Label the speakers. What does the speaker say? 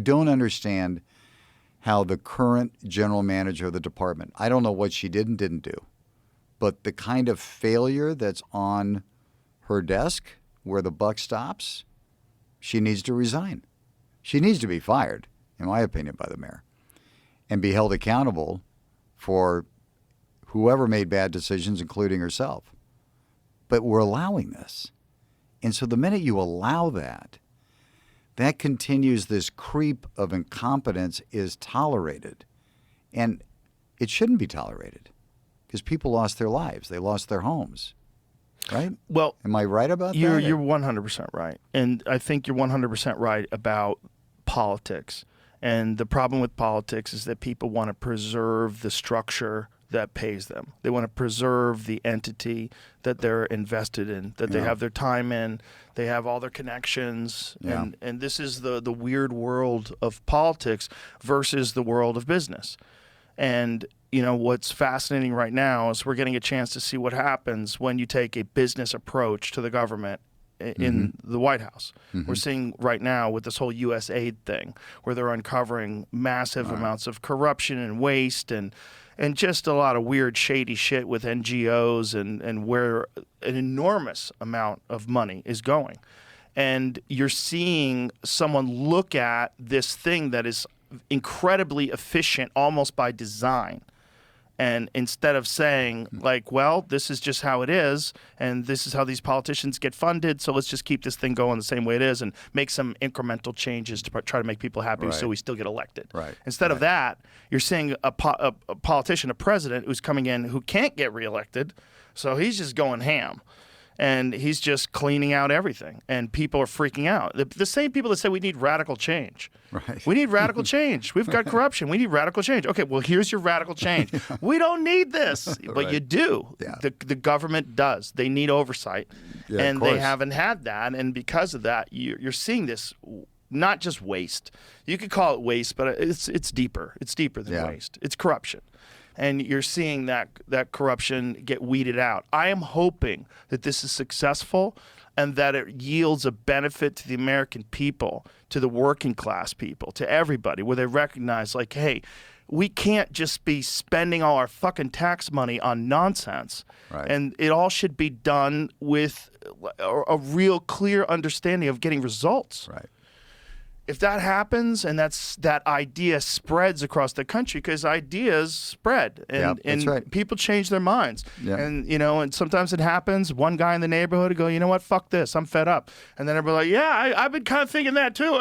Speaker 1: Don't understand how the current general manager of the department, I don't know what she did and didn't do, but the kind of failure that's on her desk where the buck stops, she needs to resign. She needs to be fired, in my opinion, by the mayor, and be held accountable for whoever made bad decisions, including herself. But we're allowing this. And so the minute you allow that, that continues, this creep of incompetence is tolerated. And it shouldn't be tolerated because people lost their lives. They lost their homes. Right?
Speaker 2: Well,
Speaker 1: am I right about that?
Speaker 2: You're 100% right. And I think you're 100% right about politics. And the problem with politics is that people want to preserve the structure that pays them. They want to preserve the entity that they're invested in, that they have their time in, they have all their connections. And this is the weird world of politics versus the world of business. And you know, what's fascinating right now is we're getting a chance to see what happens when you take a business approach to the government in the White House. We're seeing right now with this whole U.S. aid thing where they're uncovering massive amounts of corruption and waste and just a lot of weird, shady shit with NGOs and where an enormous amount of money is going. And you're seeing someone look at this thing that is incredibly efficient almost by design. And instead of saying, like, well, this is just how it is, and this is how these politicians get funded, so let's just keep this thing going the same way it is and make some incremental changes to try to make people happy so we still get elected. Instead of that, you're seeing a politician, a president, who's coming in who can't get reelected, so he's just going ham. And he's just cleaning out everything. And people are freaking out. The same people that say we need radical change. We need radical change. We've got corruption. We need radical change. Okay, well, here's your radical change. We don't need this. But you do. The government does. They need oversight. And they haven't had that. And because of that, you're seeing this, not just waste. You could call it waste, but it's deeper. It's deeper than waste. It's corruption. And you're seeing that corruption get weeded out. I am hoping that this is successful and that it yields a benefit to the American people, to the working class people, to everybody, where they recognize, like, hey, we can't just be spending all our fucking tax money on nonsense. And it all should be done with a real clear understanding of getting results. If that happens and that idea spreads across the country, because ideas spread and people change their minds. And, you know, and sometimes it happens. One guy in the neighborhood will go, you know what, fuck this, I'm fed up. And then everybody like, yeah, I've been kind of thinking that too.